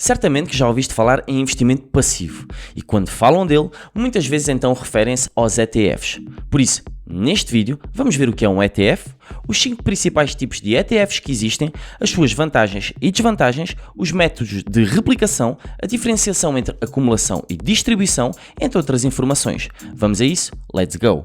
Certamente que já ouviste falar em investimento passivo e quando falam dele, muitas vezes então referem-se aos ETFs. Por isso, neste vídeo, vamos ver o que é um ETF, os 5 principais tipos de ETFs que existem, as suas vantagens e desvantagens, os métodos de replicação, a diferenciação entre acumulação e distribuição, entre outras informações. Vamos a isso? Let's go!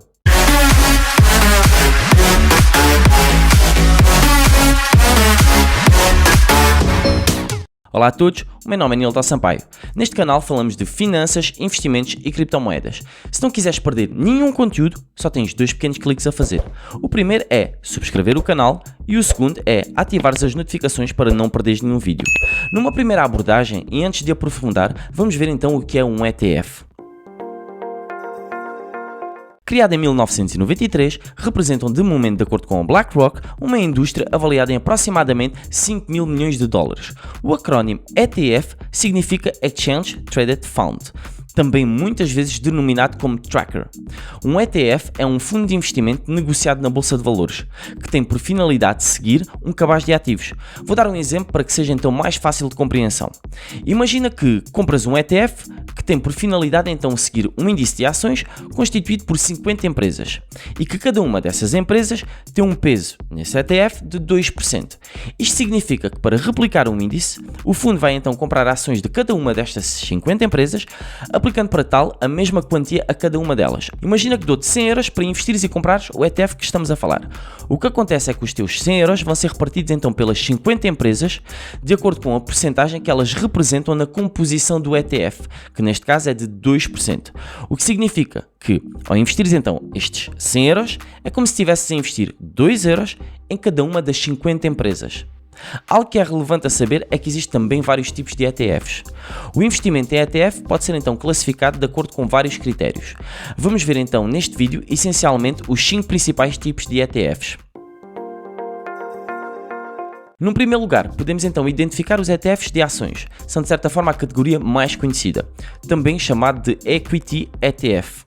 Olá a todos, o meu nome é Nilton Sampaio. Neste canal falamos de finanças, investimentos e criptomoedas. Se não quiseres perder nenhum conteúdo, só tens 2 pequenos cliques a fazer. O primeiro é subscrever o canal e o segundo é ativar as notificações para não perderes nenhum vídeo. Numa primeira abordagem e antes de aprofundar, vamos ver então o que é um ETF. Criado em 1993, representam de momento, de acordo com a BlackRock, uma indústria avaliada em aproximadamente 5 mil milhões de dólares. O acrónimo ETF significa Exchange Traded Fund, também muitas vezes denominado como Tracker. Um ETF é um fundo de investimento negociado na Bolsa de Valores, que tem por finalidade seguir um cabaz de ativos. Vou dar um exemplo para que seja então mais fácil de compreensão. Imagina que compras um ETF que tem por finalidade então seguir um índice de ações constituído por 50 empresas e que cada uma dessas empresas tem um peso nesse ETF de 2%. Isto significa que para replicar um índice, o fundo vai então comprar ações de cada uma destas 50 empresas, aplicando para tal a mesma quantia a cada uma delas. Imagina que dou-te 100 euros para investires e comprares o ETF que estamos a falar. O que acontece é que os teus 100 euros vão ser repartidos então pelas 50 empresas de acordo com a percentagem que elas representam na composição do ETF, que neste caso é de 2%. O que significa que ao investires então estes 100 euros, é como se estivesses a investir 2 euros em cada uma das 50 empresas. Algo que é relevante a saber é que existem também vários tipos de ETFs. O investimento em ETF pode ser então classificado de acordo com vários critérios. Vamos ver então neste vídeo essencialmente os 5 principais tipos de ETFs. Num primeiro lugar, podemos então identificar os ETFs de ações, são de certa forma a categoria mais conhecida, também chamado de Equity ETF.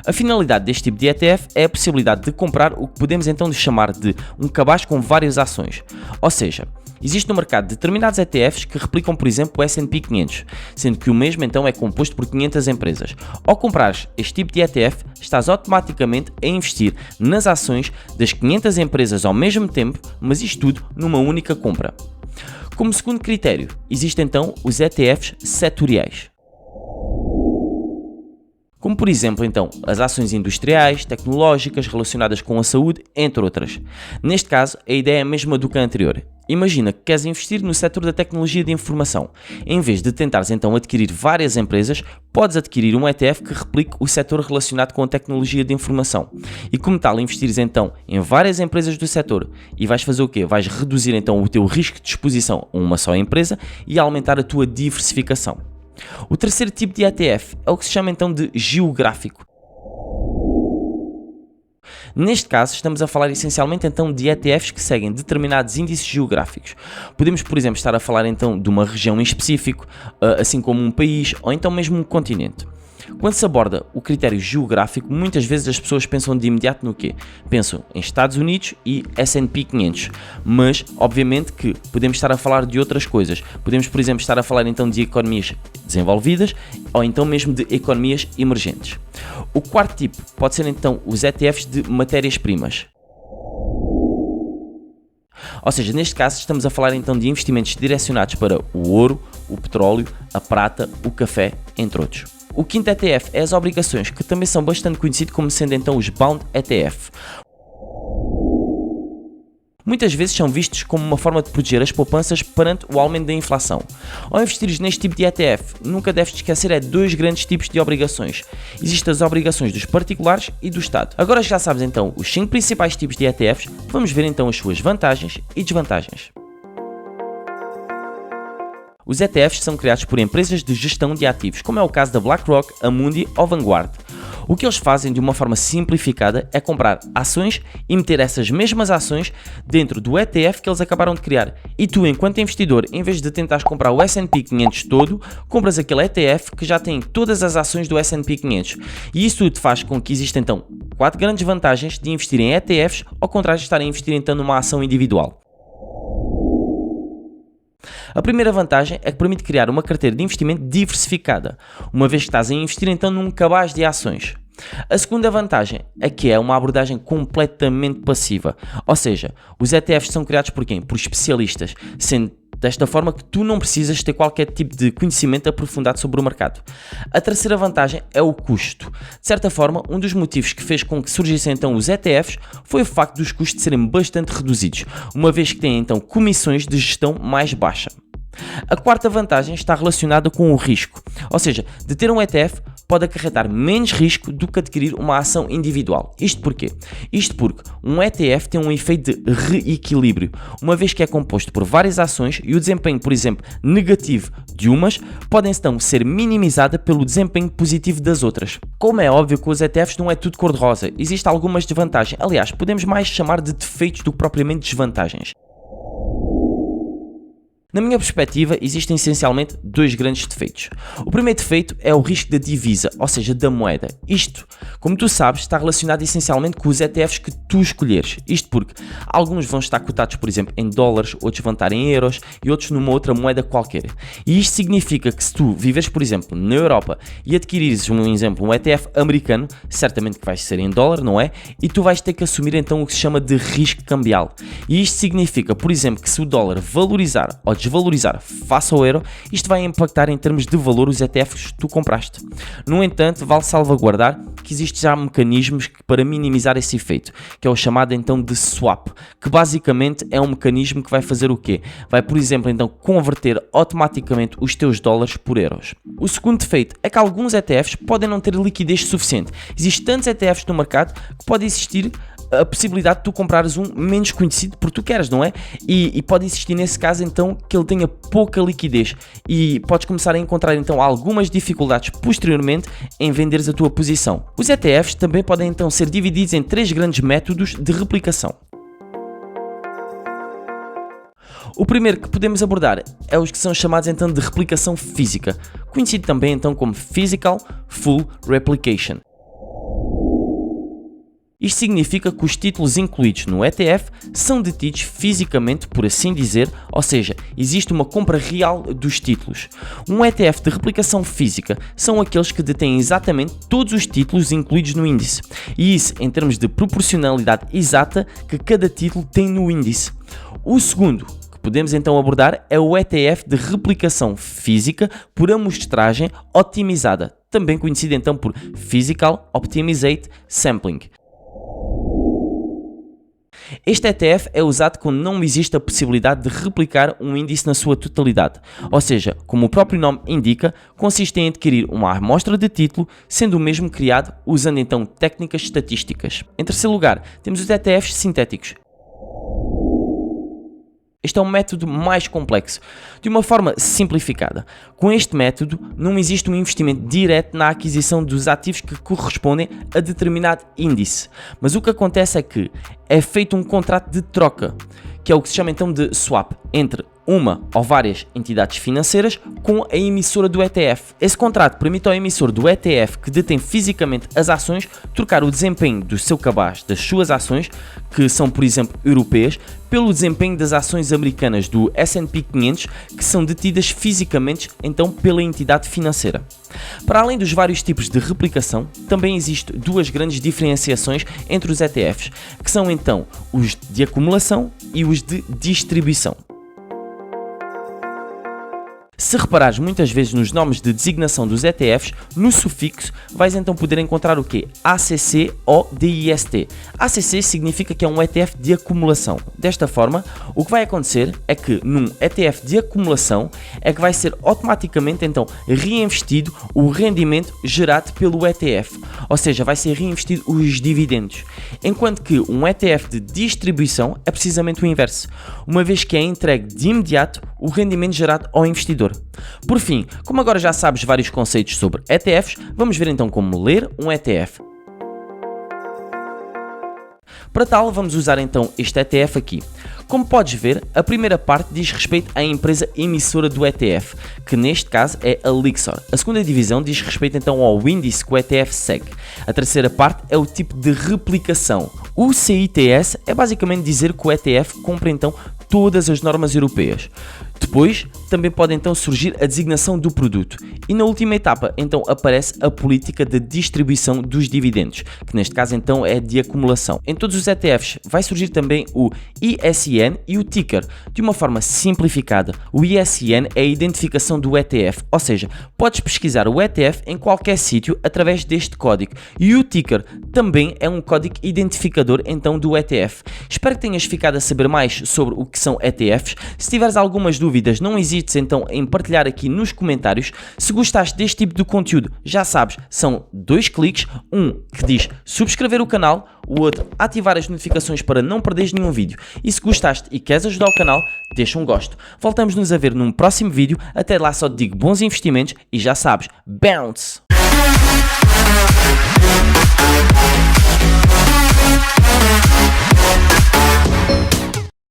A finalidade deste tipo de ETF é a possibilidade de comprar o que podemos então chamar de um cabaz com várias ações. Ou seja, existe no mercado determinados ETFs que replicam, por exemplo, o S&P 500, sendo que o mesmo então é composto por 500 empresas. Ao comprares este tipo de ETF, estás automaticamente a investir nas ações das 500 empresas ao mesmo tempo, mas isto tudo numa única compra. Como segundo critério, existem então os ETFs setoriais. Como por exemplo, então, as ações industriais, tecnológicas, relacionadas com a saúde, entre outras. Neste caso, a ideia é a mesma do que a anterior. Imagina que queres investir no setor da tecnologia de informação. Em vez de tentares então adquirir várias empresas, podes adquirir um ETF que replique o setor relacionado com a tecnologia de informação. E como tal, investires então em várias empresas do setor. E vais fazer o quê? Vais reduzir então o teu risco de exposição a uma só empresa e aumentar a tua diversificação. O terceiro tipo de ETF é o que se chama então de geográfico. Neste caso, estamos a falar essencialmente então de ETFs que seguem determinados índices geográficos. Podemos, por exemplo, estar a falar então de uma região em específico, assim como um país ou então mesmo um continente. Quando se aborda o critério geográfico, muitas vezes as pessoas pensam de imediato no quê? Pensam em Estados Unidos e S&P 500, mas obviamente que podemos estar a falar de outras coisas. Podemos, por exemplo, estar a falar então de economias desenvolvidas ou então mesmo de economias emergentes. O quarto tipo pode ser então os ETFs de matérias-primas. Ou seja, neste caso estamos a falar então de investimentos direcionados para o ouro, o petróleo, a prata, o café, entre outros. O quinto ETF é as obrigações, que também são bastante conhecidos como sendo então os Bond ETF. Muitas vezes são vistos como uma forma de proteger as poupanças perante o aumento da inflação. Ao investires neste tipo de ETF, nunca deves esquecer de 2 grandes tipos de obrigações. Existem as obrigações dos particulares e do Estado. Agora já sabes então os 5 principais tipos de ETFs, vamos ver então as suas vantagens e desvantagens. Os ETFs são criados por empresas de gestão de ativos, como é o caso da BlackRock, Amundi ou Vanguard. O que eles fazem de uma forma simplificada é comprar ações e meter essas mesmas ações dentro do ETF que eles acabaram de criar. E tu, enquanto investidor, em vez de tentares comprar o S&P 500 todo, compras aquele ETF que já tem todas as ações do S&P 500. E isso tudo faz com que existam então 4 grandes vantagens de investir em ETFs, ao contrário de estar a investir então numa ação individual. A primeira vantagem é que permite criar uma carteira de investimento diversificada, uma vez que estás a investir então num cabaz de ações. A segunda vantagem é que é uma abordagem completamente passiva, ou seja, os ETFs são criados por quem? Por especialistas, sendo desta forma que tu não precisas ter qualquer tipo de conhecimento aprofundado sobre o mercado. A terceira vantagem é o custo. De certa forma, um dos motivos que fez com que surgissem então os ETFs foi o facto dos custos serem bastante reduzidos, uma vez que têm então comissões de gestão mais baixa. A quarta vantagem está relacionada com o risco, ou seja, de ter um ETF pode acarretar menos risco do que adquirir uma ação individual. Isto porquê? Isto porque um ETF tem um efeito de reequilíbrio, uma vez que é composto por várias ações e o desempenho, por exemplo, negativo de umas, podem então ser minimizada pelo desempenho positivo das outras. Como é óbvio que os ETFs não é tudo cor-de-rosa, existem algumas desvantagens, aliás, podemos mais chamar de defeitos do que propriamente desvantagens. Na minha perspectiva, existem essencialmente dois grandes defeitos. O primeiro defeito é o risco da divisa, ou seja, da moeda. Isto, como tu sabes, está relacionado essencialmente com os ETFs que tu escolheres. Isto porque alguns vão estar cotados, por exemplo, em dólares, outros vão estar em euros e outros numa outra moeda qualquer. E isto significa que se tu viveres, por exemplo, na Europa e adquirires, um ETF americano, certamente que vais ser em dólar, não é? E tu vais ter que assumir então o que se chama de risco cambial. E isto significa, por exemplo, que se o dólar valorizar ou desvalorizar face ao euro, isto vai impactar em termos de valor os ETFs que tu compraste. No entanto, vale salvaguardar que existem já mecanismos para minimizar esse efeito, que é o chamado então de swap, que basicamente é um mecanismo que vai fazer o quê? Vai, por exemplo, então converter automaticamente os teus dólares por euros. O segundo defeito é que alguns ETFs podem não ter liquidez suficiente. Existem tantos ETFs no mercado que pode existir a possibilidade de tu comprares um menos conhecido porque tu queres, não é? E pode existir nesse caso então que ele tenha pouca liquidez e podes começar a encontrar então algumas dificuldades posteriormente em venderes a tua posição. Os ETFs também podem então ser divididos em três grandes métodos de replicação. O primeiro que podemos abordar é os que são chamados então de replicação física, conhecido também então como Physical Full Replication. Isto significa que os títulos incluídos no ETF são detidos fisicamente, por assim dizer, ou seja, existe uma compra real dos títulos. Um ETF de replicação física são aqueles que detêm exatamente todos os títulos incluídos no índice, e isso em termos de proporcionalidade exata que cada título tem no índice. O segundo que podemos então abordar é o ETF de replicação física por amostragem otimizada, também conhecido então por Physical Optimized Sampling. Este ETF é usado quando não existe a possibilidade de replicar um índice na sua totalidade, ou seja, como o próprio nome indica, consiste em adquirir uma amostra de título, sendo o mesmo criado usando então técnicas estatísticas. Em terceiro lugar, temos os ETFs sintéticos. Este é um método mais complexo, de uma forma simplificada. Com este método, não existe um investimento direto na aquisição dos ativos que correspondem a determinado índice, mas o que acontece é que é feito um contrato de troca, que é o que se chama então de swap, entre uma ou várias entidades financeiras com a emissora do ETF. Esse contrato permite ao emissor do ETF que detém fisicamente as ações trocar o desempenho do seu cabaz das suas ações, que são por exemplo europeias, pelo desempenho das ações americanas do S&P 500 que são detidas fisicamente então pela entidade financeira. Para além dos vários tipos de replicação, também existem duas grandes diferenciações entre os ETFs, que são então os de acumulação e os de distribuição. Se reparares muitas vezes nos nomes de designação dos ETFs, no sufixo vais então poder encontrar o quê? ACC ou DIST. ACC significa que é um ETF de acumulação. Desta forma, o que vai acontecer é que num ETF de acumulação é que vai ser automaticamente então reinvestido o rendimento gerado pelo ETF, ou seja, vai ser reinvestido os dividendos. Enquanto que um ETF de distribuição é precisamente o inverso, uma vez que é entregue de imediato o rendimento gerado ao investidor. Por fim, como agora já sabes vários conceitos sobre ETFs, vamos ver então como ler um ETF. Para tal, vamos usar então este ETF aqui. Como podes ver, a primeira parte diz respeito à empresa emissora do ETF, que neste caso é a Lyxor. A segunda divisão diz respeito então ao índice que o ETF segue. A terceira parte é o tipo de replicação. O CITS é basicamente dizer que o ETF cumpre então todas as normas europeias. Depois também pode então surgir a designação do produto. E na última etapa, então aparece a política de distribuição dos dividendos, que neste caso então é de acumulação. Em todos os ETFs vai surgir também o ISIN e o ticker. De uma forma simplificada, o ISIN é a identificação do ETF, ou seja, podes pesquisar o ETF em qualquer sítio através deste código. E o ticker também é um código identificador então do ETF. Espero que tenhas ficado a saber mais sobre o que são ETFs. Se tiveres algumas dúvidas, não hesites então em partilhar aqui nos comentários. Se gostaste deste tipo de conteúdo, já sabes, são 2 cliques, um que diz subscrever o canal, o outro ativar as notificações para não perderes nenhum vídeo. E se gostaste e queres ajudar o canal, deixa um gosto. Voltamos-nos a ver num próximo vídeo. Até lá só te digo bons investimentos e já sabes, bounce!